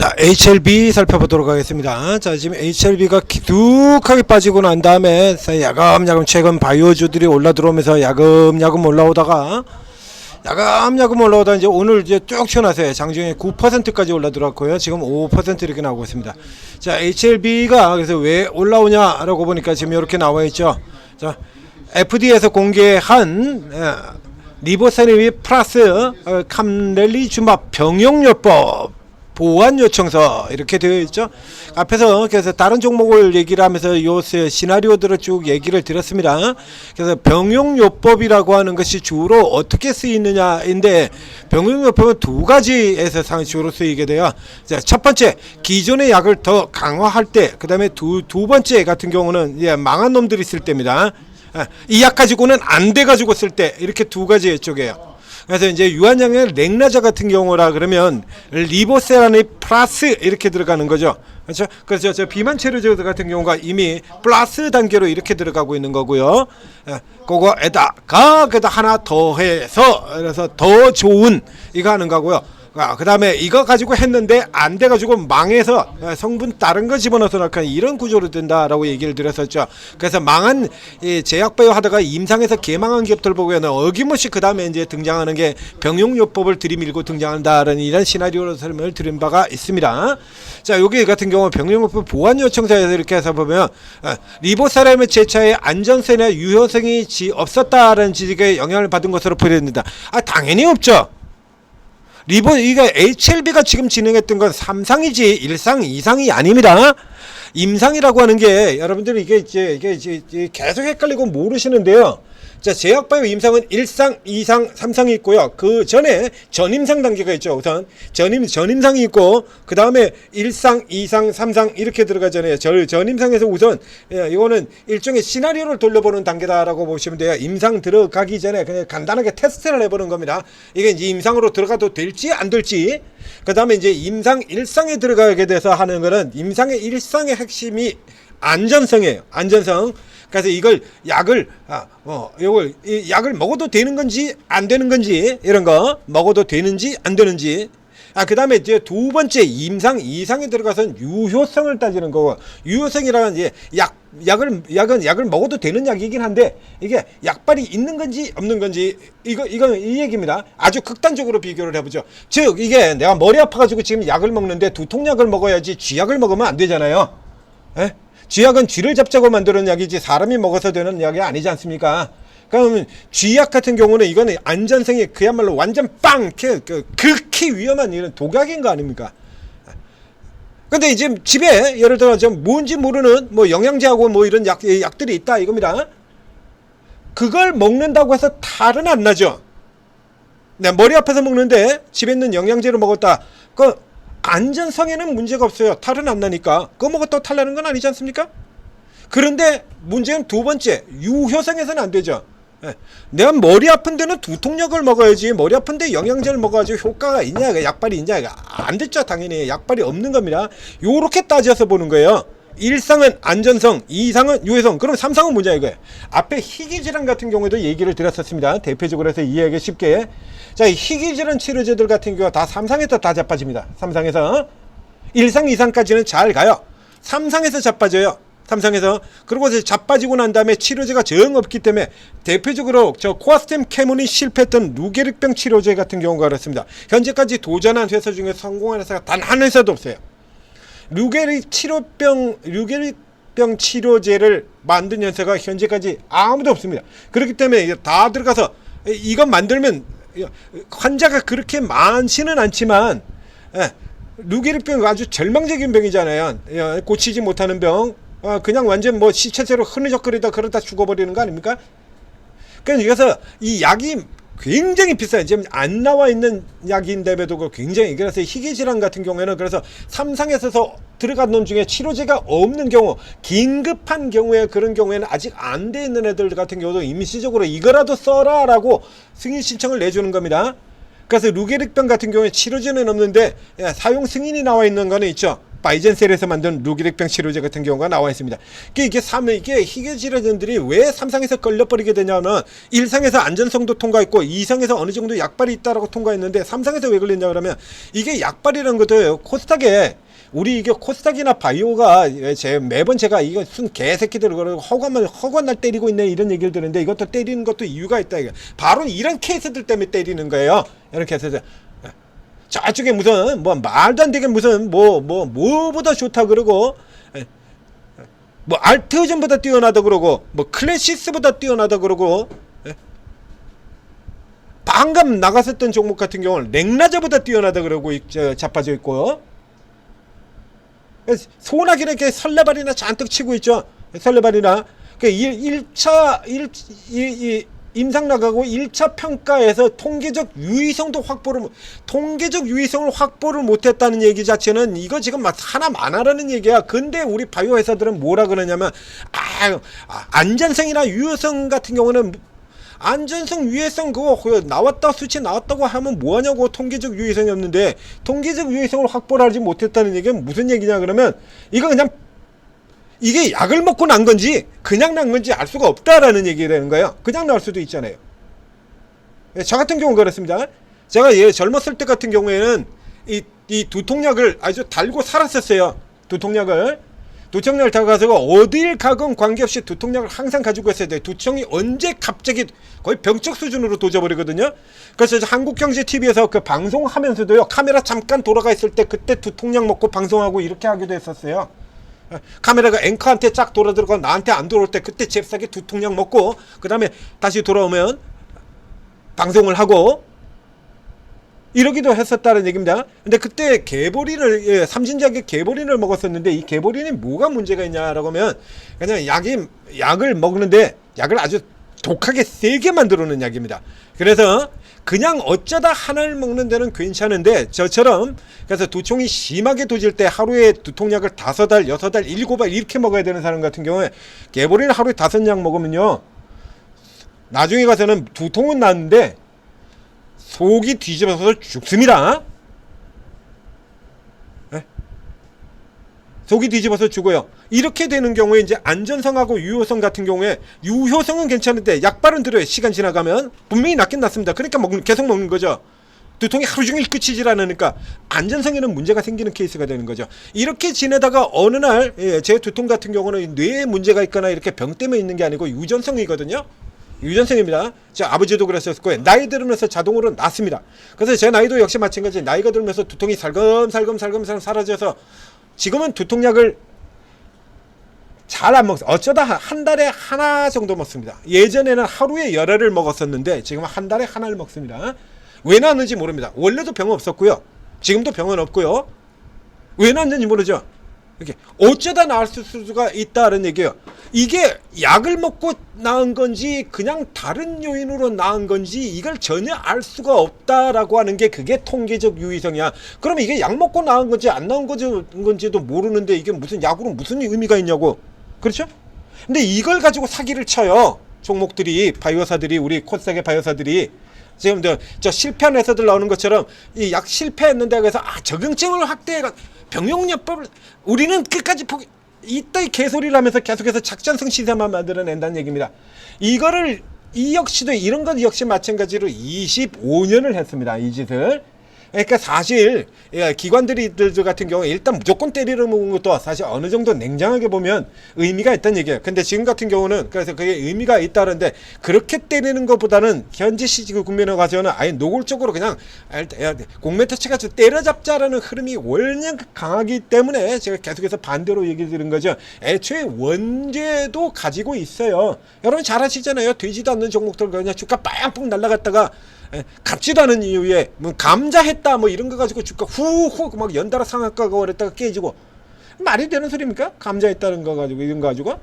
자, HLB 살펴보도록 하겠습니다. 자, 지금 HLB가 기둑하게 빠지고 난 다음에 야금야금 최근 바이오주들이 올라 들어오면서 야금야금 올라오다가 이제 오늘 이제 쭉 튀어나왔어요. 장중에 9%까지 올라 들어왔고요. 지금 5% 이렇게 나오고 있습니다. 자, HLB가 그래서 왜 올라오냐라고 보니까 지금 이렇게 나와 있죠. 자, FDA에서 공개한 리보세리비 플러스 캄렐리주맙 병용요법 보완 요청서 이렇게 되어 있죠. 앞에서 그래서 다른 종목을 얘기를 하면서 요 시나리오들을 쭉 얘기를 드렸습니다. 그래서 병용요법이라고 하는 것이 주로 어떻게 쓰이느냐인데, 병용요법은 두 가지에서 주로 쓰이게 돼요. 자, 첫 번째, 기존의 약을 더 강화할 때, 그 다음에 두 번째 같은 경우는 망한 놈들이 쓸 때입니다. 이 약 가지고는 안 돼 가지고 쓸 때, 이렇게 두 가지 쪽이에요. 그래서 이제 유한양의 렉나자 같은 경우라 그러면 리보세라니 플러스 이렇게 들어가는 거죠. 그렇죠? 그래서 저 비만 치료제 같은 경우가 이미 플러스 단계로 이렇게 들어가고 있는 거고요. 그거에다가 하나 더 해서 그래서 더 좋은 이거 하는 거고요. 그 다음에 이거 가지고 했는데 안 돼가지고 망해서 성분 다른 거 집어넣어서 넣고 이런 구조로 된다라고 얘기를 드렸었죠. 그래서 망한 제약바이오 하다가 임상에서 개망한 기업들 보고는 어김없이 그 다음에 이제 등장하는 게 병용요법을 들이밀고 등장한다는 이런 시나리오로 설명을 드린 바가 있습니다. 자, 여기 같은 경우 병용요법 보완 요청서에서 이렇게 해서 보면 리보사람의 제차에 안전성이나 유효성이 없었다라는 지적에 영향을 받은 것으로 보여집니다. 당연히 없죠. 이거 HLB가 지금 진행했던 건 3상이지 1상 2상이 아닙니다. 임상이라고 하는 게 여러분들이 이게 계속 헷갈리고 모르시는데요. 자, 제약바이오 임상은 1상, 2상, 3상이 있고요. 그 전에 전임상 단계가 있죠. 우선 전임상이 있고 그 다음에 1상, 2상, 3상 이렇게 들어가잖아요. 전임상에서 우선 이거는 일종의 시나리오를 돌려보는 단계다라고 보시면 돼요. 임상 들어가기 전에 그냥 간단하게 테스트를 해보는 겁니다. 이게 이제 임상으로 들어가도 될지 안 될지. 그 다음에 이제 임상 1상에 들어가게 돼서 하는 거는 임상의 1상의 핵심이 안전성이에요. 안전성. 그래서 이걸 약을 약을 먹어도 되는 건지 안 되는 건지 이런 거 먹어도 되는지 안 되는지. 그 다음에 이제 두 번째 임상 2상에 들어가서는 유효성을 따지는 거고, 유효성이라는 이제 약을 먹어도 되는 약이긴 한데 이게 약발이 있는 건지 없는 건지 이건 이 얘기입니다. 아주 극단적으로 비교를 해보죠. 즉 이게 내가 머리 아파가지고 지금 약을 먹는데 두통약을 먹어야지 쥐약을 먹으면 안 되잖아요. 에? 쥐약은 쥐를 잡자고 만드는 약이지 사람이 먹어서 되는 약이 아니지 않습니까? 그러면 쥐약 같은 경우는 이거는 안전성이 그야말로 완전 극히 위험한 이런 독약인 거 아닙니까? 근데 이제 집에 예를 들어 좀 뭔지 모르는 영양제하고 이런 약들이 있다 이겁니다. 그걸 먹는다고 해서 탈은 안 나죠. 내가 머리 아파서 먹는데 집에 있는 영양제를 먹었다. 안전성에는 문제가 없어요. 탈은 안 나니까. 그거 먹었다고 탈 나는 건 아니지 않습니까? 그런데 문제는 두 번째, 유효성에서는 안 되죠. 내가 머리 아픈 데는 두통약을 먹어야지, 머리 아픈 데 영양제를 먹어야지 효과가 있냐, 약발이 있냐, 안 됐죠. 당연히 약발이 없는 겁니다. 요렇게 따져서 보는 거예요. 1상은 안전성, 2상은 유효성, 그럼 3상은 뭐냐 이거예요. 앞에 희귀질환 같은 경우에도 얘기를 드렸었습니다. 대표적으로 해서 이해하기 쉽게. 자, 희귀질환 치료제들 같은 경우 다 3상에서 다 자빠집니다. 3상에서 1상, 2상까지는 잘 가요. 3상에서 자빠져요. 3상에서. 그리고 이제 자빠지고 난 다음에 치료제가 정 없기 때문에 대표적으로 저 코아스템 캐몬이 실패했던 루게릭병 치료제 같은 경우가 그렇습니다. 현재까지 도전한 회사 중에 성공한 회사가 단 한 회사도 없어요. 루게릭병 치료제를 만든 회사가 현재까지 아무도 없습니다. 그렇기 때문에 다 들어가서 이건 만들면 환자가 그렇게 많지는 않지만 루게릭병 아주 절망적인 병이잖아요. 고치지 못하는 병. 그냥 완전 시체체로 흐느적거리다 그러다 죽어버리는 거 아닙니까? 그래서 이 약이 굉장히 비싸요. 지금 안 나와 있는 약인데도 굉장히. 그래서 희귀질환 같은 경우에는 그래서 3상에서 들어간 놈 중에 치료제가 없는 경우, 긴급한 경우에 그런 경우에는 아직 안 돼 있는 애들 같은 경우도 임시적으로 이거라도 써라 라고 승인 신청을 내주는 겁니다. 그래서 루게릭병 같은 경우에 치료제는 없는데 사용 승인이 나와 있는 거는 있죠. 바이젠셀에서 만든 루기릭병 치료제 같은 경우가 나와 있습니다. 이게 희귀질환들이 왜 3상에서 걸려버리게 되냐면 1상에서 안전성도 통과했고 2상에서 어느 정도 약발이 있다라고 통과했는데 3상에서 왜 걸렸냐 그러면 이게 약발이라는 것도 코스닥에 우리 이게 코스닥이나 바이오가 매번 제가 이거 순 개새끼들 그러고 허구한 날 때리고 있네 이런 얘기를 들었는데 이것도 때리는 것도 이유가 있다. 이거 바로 이런 케이스들 때문에 때리는 거예요. 이런 케이스들. 저쪽에 무슨 뭐 말도 안 되게 무슨 뭐보다 좋다 그러고 뭐 알트전보다 뛰어나다 그러고 뭐 클래시스보다 뛰어나다 그러고 방금 나갔었던 종목 같은 경우는 랭라저보다 뛰어나다 그러고 자빠져 있고요. 소나기는 이렇게 설레발이나 잔뜩 치고 있죠. 설레발이나 그 1차 임상 나가고 1차 평가에서 통계적 유의성을 확보를 못했다는 얘기 자체는 이거 지금 하나 안 하라는 얘기야. 근데 우리 바이오 회사들은 뭐라 그러냐면 안전성이나 유효성 같은 경우는 안전성 유해성 그거 나왔다 수치 나왔다고 하면 뭐하냐고. 통계적 유해성이 없는데 통계적 유해성을 확보를 하지 못했다는 얘기는 무슨 얘기냐 그러면 이거 그냥 이게 약을 먹고 난 건지 그냥 난 건지 알 수가 없다라는 얘기가 되는 거예요. 그냥 나올 수도 있잖아요. 저 같은 경우는 그렇습니다. 제가 젊었을 때 같은 경우에는 이 두통약을 아주 달고 살았었어요. 두통약을 다가가서 어딜 가건 관계없이 두통약을 항상 가지고 있어야 돼요. 두통이 언제 갑자기 거의 병적 수준으로 도져버리거든요. 그래서 한국경제TV에서 그 방송하면서도요 카메라 잠깐 돌아가 있을 때 그때 두통약 먹고 방송하고 이렇게 하기도 했었어요. 카메라가 앵커한테 쫙 돌아들어가 나한테 안 들어올 때 그때 잽싸게 두통약 먹고 그 다음에 다시 돌아오면 방송을 하고 이러기도 했었다는 얘기입니다. 근데 그때 개보린을 삼진작의 개보린을 먹었었는데 이 개보린이 뭐가 문제가 있냐라고 하면 그냥 약을 먹는데 약을 아주 독하게 세게 만들어놓은 약입니다. 그래서 그냥 어쩌다 하나를 먹는 데는 괜찮은데 저처럼 그래서 두통이 심하게 도질 때 하루에 두통약을 5알, 6알, 7알 이렇게 먹어야 되는 사람 같은 경우에 개보린 하루에 5약 먹으면요 나중에 가서는 두통은 나는데 속이 뒤집어서 죽습니다. 네? 속이 뒤집어서 죽어요. 이렇게 되는 경우에 이제 안전성하고 유효성 같은 경우에 유효성은 괜찮은데 약발은 들어요. 시간 지나가면 분명히 낫긴 낫습니다. 그러니까 계속 먹는 거죠. 두통이 하루 종일 끝이질 않으니까 안전성에는 문제가 생기는 케이스가 되는 거죠. 이렇게 지내다가 어느 날 제 두통 같은 경우는 뇌에 문제가 있거나 이렇게 병 때문에 있는 게 아니고 유전성이거든요. 유전성입니다. 제 아버지도 그랬었고 나이 들으면서 자동으로 낫습니다. 그래서 제 나이도 역시 마찬가지. 나이가 들면서 두통이 살금살금 사라져서 지금은 두통약을 잘 안 먹어요. 어쩌다 한 달에 하나 정도 먹습니다. 예전에는 하루에 여러 알을 먹었었는데 지금은 한 달에 하나를 먹습니다. 왜 나왔는지 모릅니다. 원래도 병은 없었고요. 지금도 병은 없고요. 왜 나왔는지 모르죠. 이렇게 어쩌다 나을 수가 있다는 얘기예요. 이게 약을 먹고 나은 건지 그냥 다른 요인으로 나은 건지 이걸 전혀 알 수가 없다라고 하는 게 그게 통계적 유의성이야. 그러면 이게 약 먹고 나은 건지 안 나은 건지도 모르는데 이게 무슨 약으로 무슨 의미가 있냐고. 그렇죠? 근데 이걸 가지고 사기를 쳐요. 종목들이 바이오사들이 우리 코스닥의 바이오사들이 지금 저 실패한 회사들 나오는 것처럼 이 약 실패했는데 그래서 적응증을 확대해가 병용요법을 우리는 끝까지 포기 이따위 개소리를 하면서 계속해서 작전성 시세만 만들어낸다는 얘기입니다. 이 역시도 이런 것 역시 마찬가지로 25년을 했습니다. 이 짓을. 그러니까 사실 기관들이 같은 경우에 일단 무조건 때리러 먹은 것도 사실 어느 정도 냉정하게 보면 의미가 있다는 얘기예요. 근데 지금 같은 경우는 그래서 그게 의미가 있다는데 그렇게 때리는 것보다는 현재 시국 국면에 가서는 아예 노골적으로 그냥 공매터치가 때려잡자라는 흐름이 워낙 강하기 때문에 제가 계속해서 반대로 얘기 드린 거죠. 애초에 원죄도 가지고 있어요. 여러분 잘 아시잖아요. 되지도 않는 종목들 그냥 주가 빵빵 날라갔다가 갚지도 않은 이유에 뭐 감자했다 뭐 이런 거 가지고 주가 후후 막 연달아 상한가가 그랬다가 깨지고 말이 되는 소리입니까? 감자했다는 거 가지고 이런 거 가지고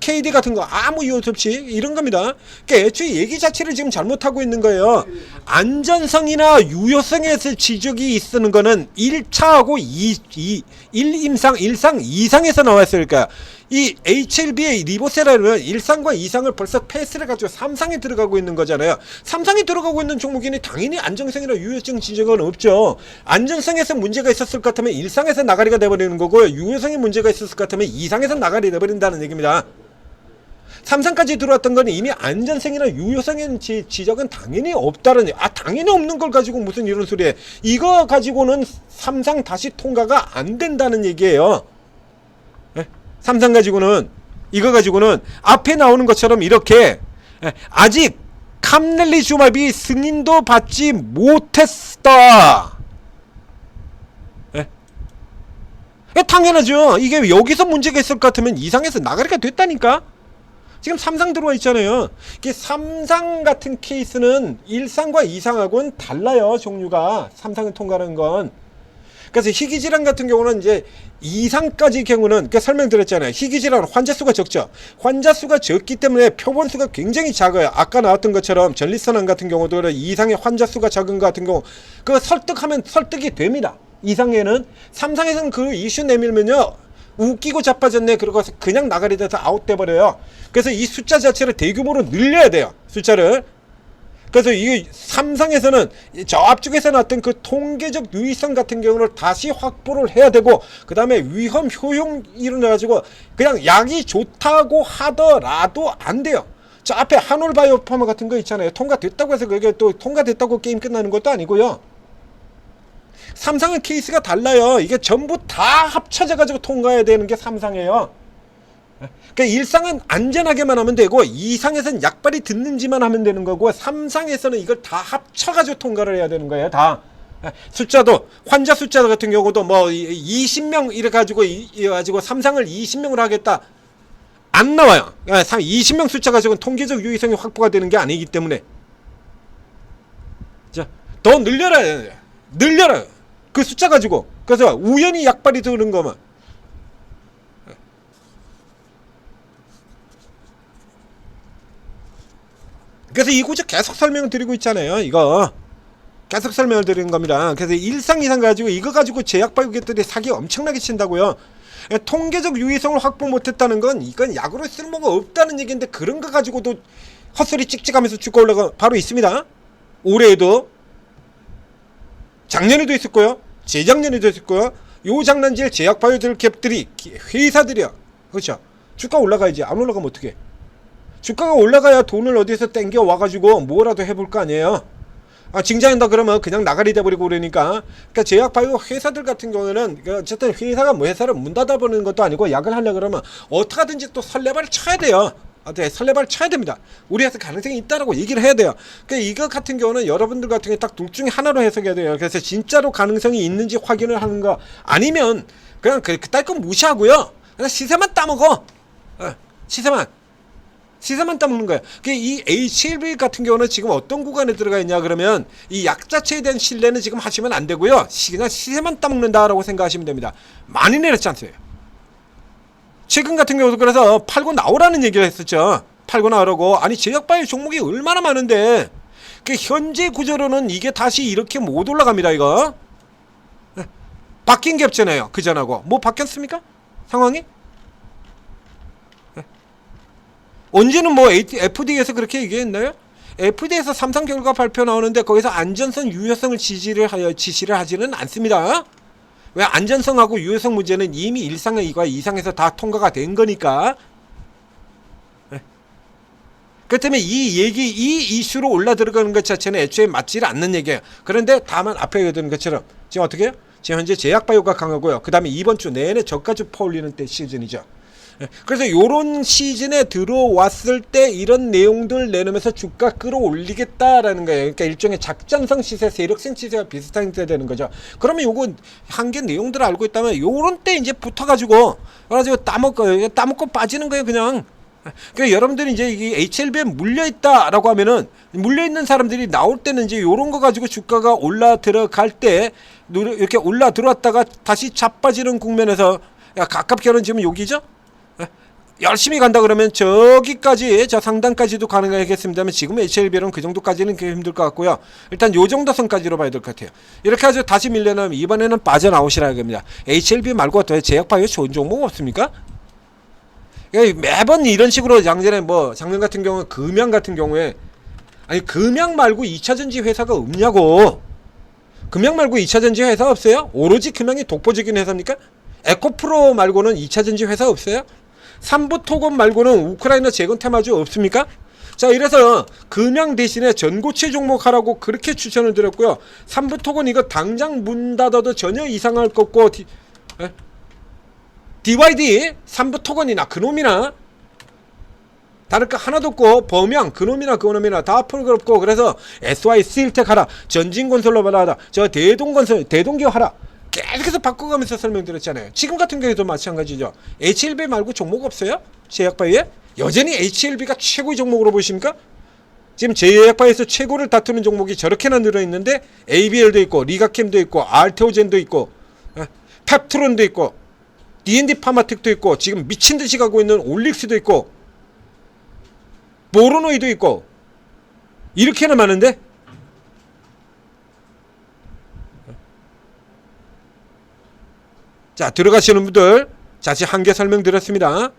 KD 같은 거 아무 이유 없이 이런 겁니다. 그러니까 애초에 얘기 자체를 지금 잘못하고 있는 거예요. 안전성이나 유효성에서 지적이 있는 거는 1차하고 1임상, 1상, 2상에서 나왔을 거야. 이 HLB의 리보세라는 일상과 이상을 벌써 패스를 가지고 삼상에 들어가고 있는 거잖아요. 삼상에 들어가고 있는 종목이니 당연히 안정성이나 유효성 지적은 없죠. 안정성에서 문제가 있었을 것 같으면 일상에서 나가리가 돼버리는 거고요. 유효성에 문제가 있었을 것 같으면 이상에서 나가리 돼버린다는 얘기입니다. 삼상까지 들어왔던 건 이미 안전성이나 유효성의 지적은 당연히 없다는, 당연히 없는 걸 가지고 무슨 이런 소리에, 이거 가지고는 삼상 다시 통과가 안 된다는 얘기예요. 예? 삼상 가지고는, 이거 가지고는 앞에 나오는 것처럼 이렇게, 아직 캄넬리 주마비 승인도 받지 못했다. 예? 당연하죠. 이게 여기서 문제가 있을 것 같으면 이상해서 나가리가 됐다니까. 지금 삼상 들어와 있잖아요. 이게 삼상 같은 케이스는 일상과 이상하고는 달라요. 종류가 삼상을 통과하는 건. 그래서 희귀질환 같은 경우는 이제 이상까지 경우는, 그러니까 설명드렸잖아요. 희귀질환 환자 수가 적죠. 환자 수가 적기 때문에 표본 수가 굉장히 작아요. 아까 나왔던 것처럼 전립선암 같은 경우도 이상의 환자 수가 적은 것 같은 경우, 그거 설득하면 설득이 됩니다. 이상에는. 삼상에서는 그 이슈 내밀면요, 웃기고 자빠졌네 그러고 그냥 나가리 돼서 아웃돼 버려요. 그래서 이 숫자 자체를 대규모로 늘려야 돼요. 숫자를. 그래서 이 삼상에서는 저 앞쪽에서 나왔던 그 통계적 유의성 같은 경우를 다시 확보를 해야 되고, 그 다음에 위험 효용 일어나가지고 그냥 약이 좋다고 하더라도 안 돼요. 저 앞에 한올바이오파마 같은 거 있잖아요. 통과됐다고 해서 그게 또 통과됐다고 게임 끝나는 것도 아니고요. 삼상은 케이스가 달라요. 이게 전부 다 합쳐져 가지고 통과해야 되는 게 삼상이에요. 그러니까 일상은 안전하게만 하면 되고, 이상에서는 약발이 듣는지만 하면 되는 거고, 삼상에서는 이걸 다 합쳐 가지고 통과를 해야 되는 거예요. 다. 숫자도 환자 숫자 같은 경우도 뭐 20명 이래 가지고 삼상을 20명을 하겠다 안 나와요. 20명 숫자 가지고는 통계적 유의성이 확보가 되는 게 아니기 때문에. 자, 더 늘려라. 그 숫자 가지고. 그래서 우연히 약발이 드는 거면. 그래서 이 구조 계속 설명을 드리고 있잖아요. 이거 계속 설명을 드리는 겁니다. 그래서 일상 이상 가지고 이거 가지고 제약바이오기업들이 사기 엄청나게 친다고요. 통계적 유의성을 확보 못했다는 건 이건 약으로 쓸모가 없다는 얘기인데, 그런 거 가지고도 헛소리 찍찍하면서 주가 올라가 바로 있습니다. 올해에도, 작년에도 있었고요, 재작년에도 있었고요. 요 장난질 제약바이오들 갭들이 회사들이야. 그렇죠. 주가 올라가야지. 안 올라가면 어떡해. 주가가 올라가야 돈을 어디서 땡겨 와가지고 뭐라도 해볼 거 아니에요. 징자한다 그러면 그냥 나가리 돼버리고 그러니까. 그러니까 제약바이오 회사들 같은 경우에는, 어쨌든 회사가 뭐 회사를 문 닫아버리는 것도 아니고, 약을 하려 그러면 어떻게 하든지 또 설레발을 쳐야 돼요. 설레발을 쳐야 됩니다. 우리 회사 가능성이 있다라고 얘기를 해야 돼요. 그러니까 이거 같은 경우는 여러분들 같은 경우에 딱 둘 중에 하나로 해석해야 돼요. 그래서 진짜로 가능성이 있는지 확인을 하는 거, 아니면 그냥 그딸 건 무시하고요, 그냥 시세만 따먹어. 시세만 따먹는 거예요. 이 HLB 같은 경우는 지금 어떤 구간에 들어가 있냐 그러면, 이 약 자체에 대한 신뢰는 지금 하시면 안 되고요, 그냥 시세만 따먹는다라고 생각하시면 됩니다. 많이 내렸지 않습니까? 최근 같은 경우도 그래서 팔고 나오라는 얘기를 했었죠. 팔고 나오라고. 아니, 제약바이오 종목이 얼마나 많은데, 현재 구조로는 이게 다시 이렇게 못 올라갑니다. 이거 바뀐 게 없잖아요. 그전하고 뭐 바뀌었습니까? 상황이? 언제는 뭐 FDA에서 그렇게 얘기했나요? FDA에서 삼상 결과 발표 나오는데 거기서 안전성, 유효성을 지시를 하지는 않습니다. 왜? 안전성하고 유효성 문제는 이미 일상과 이상에서 다 통과가 된 거니까. 그렇다면 이 이슈로 올라 들어가는 것 자체는 애초에 맞지 않는 얘기예요. 그런데 다만 앞에 얘기했던 것처럼 지금 어떻게 해요? 지금 현재 제약바이오가 강하고요. 그 다음에 이번 주 내내 저가주 퍼올리는 때 시즌이죠. 그래서 요런 시즌에 들어왔을 때 이런 내용들 내놓으면서 주가 끌어올리겠다라는 거예요. 그러니까 일종의 작전성 시세, 세력성 시세가 비슷한 게 되는 거죠. 그러면 요거 한 개 내용들을 알고 있다면 요런 때 이제 붙어가지고 따먹고 빠지는 거예요, 그냥. 그러니까 여러분들이 이제 이 HLB에 물려있다라고 하면은, 물려있는 사람들이 나올 때는 이제 요런 거 가지고 주가가 올라 들어갈 때 이렇게 올라 들어왔다가 다시 자빠지는 국면에서, 야, 가깝게는 지금 여기죠? 열심히 간다 그러면 저기까지, 저 상단까지도 가능하겠습니다만, 지금 HLB는 그 정도까지는 힘들 것 같고요. 일단 요 정도 선까지로 봐야 될 것 같아요. 이렇게 해서 다시 밀려나면 이번에는 빠져나오시라는 겁니다. HLB 말고 또 제약바이오 좋은 종목 없습니까? 매번 이런 식으로 양전에 뭐 작년 같은 경우 금양 같은 경우에 아니 금양 말고 2차전지 회사가 없냐고. 금양 말고 2차전지 회사 없어요? 오로지 금양이 독보적인 회사입니까? 에코프로 말고는 2차전지 회사 없어요? 삼부토건 말고는 우크라이나 재건 테마주 없습니까? 자, 이래서 금양 대신에 전고체 종목 하라고 그렇게 추천을 드렸고요. 삼부토건 이거 당장 문 닫아도 전혀 이상할 것 없고 DYD 삼부토건이나 그놈이나 다를 거 하나도 없고 범양 그놈이나 그놈이나 다 펄그럽고 그래서 SY 스틸텍 하라, 전진건설로 하라, 저 대동건설 대동기업 하라 계속해서 바꿔가면서 설명드렸잖아요. 지금 같은 경우에도 마찬가지죠. HLB 말고 종목 없어요? 제약바이오에? 여전히 HLB가 최고의 종목으로 보십니까? 지금 제약바이오에서 최고를 다투는 종목이 저렇게나 늘어있는데 ABL도 있고 리가캠도 있고 알테오젠도 있고 펩트론도 있고 D&D 파마텍도 있고 지금 미친듯이 가고 있는 올릭스도 있고 모로노이도 있고 이렇게나 많은데 자, 들어가시는 분들 자세히 한개 설명드렸습니다.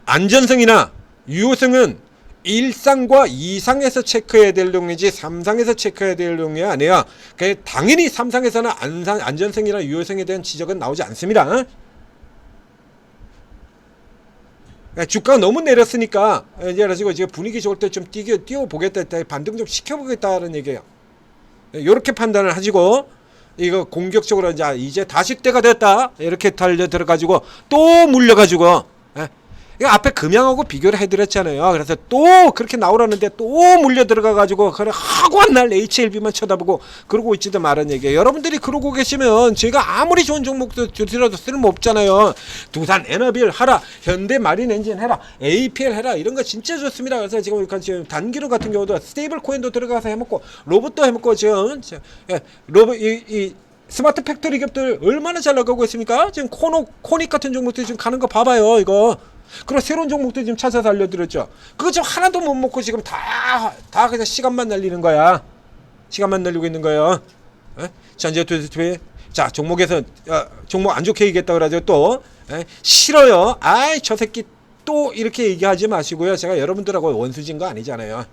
안전성이나 유효성은 1상과 2상에서 체크해야 될 내용이지 3상에서 체크해야 될 내용이 아니야. 당연히 3상에서는 안전성이나 유효성에 대한 지적은 나오지 않습니다. 주가가 너무 내렸으니까 이제 분위기 좋을 때 좀 띄워보겠다, 반등 좀 시켜보겠다는 얘기예요. 이렇게 판단을 하시고 이거 공격적으로 이제 다시 때가 됐다 이렇게 달려 들어가지고 또 물려가지고 이거 앞에 금양하고 비교를 해드렸잖아요. 그래서 또 그렇게 나오라는데 또 물려 들어가가지고 그래 하고 한 날 HLB만 쳐다보고 그러고 있지도 말은 얘기예요. 여러분들이 그러고 계시면 제가 아무리 좋은 종목도 들어도 쓸모없잖아요. 두산 에너빌 하라, 현대 마린 엔진 해라, APL 해라 이런 거 진짜 좋습니다. 그래서 지금 단기로 같은 경우도 스테이블 코인도 들어가서 해먹고 로봇도 해먹고 지금 로봇 이 스마트 팩토리 기업들 얼마나 잘 나가고 있습니까? 지금 코닉 같은 종목들 지금 가는 거 봐봐요 이거. 그리고 새로운 종목들 지금 찾아서 알려드렸죠. 그거 지금 하나도 못 먹고 지금 다 그냥 시간만 날리는 거야. 시간만 날리고 있는 거예요. 자, 이제 자, 종목에서 종목 안 좋게 얘기했다 그러죠. 또 싫어요. 아이 저 새끼 또 이렇게 얘기하지 마시고요. 제가 여러분들하고 원수진 거 아니잖아요.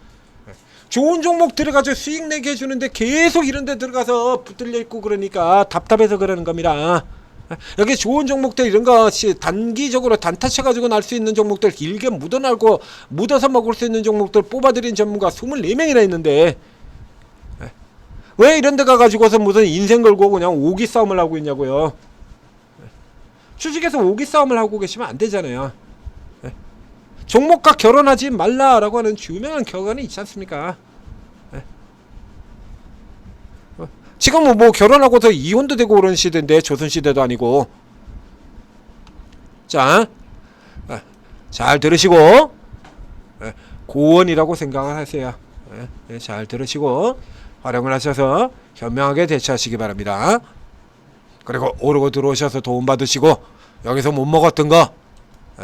좋은 종목 들어가서 수익 내게 해주는데 계속 이런 데 들어가서 붙들려 있고 그러니까 답답해서 그러는 겁니다. 여기 좋은 종목들 이런 것이 단기적으로 단타 쳐가지고 날 수 있는 종목들 길게 묻어나고 묻어서 먹을 수 있는 종목들 뽑아들인 전문가 24명이나 있는데 왜 이런 데 가가지고서 무슨 인생 걸고 그냥 오기 싸움을 하고 있냐고요. 주식에서 오기 싸움을 하고 계시면 안 되잖아요. 종목과 결혼하지 말라라고 하는 유명한 결론이 있지 않습니까? 지금 뭐 결혼하고서 이혼도 되고 그런 시대인데 조선시대도 아니고. 자, 잘 들으시고 고원이라고 생각을 하세요. 잘 들으시고 활용을 하셔서 현명하게 대처하시기 바랍니다. 그리고 오르고 들어오셔서 도움 받으시고 여기서 못 먹었던 거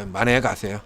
만회해 가세요.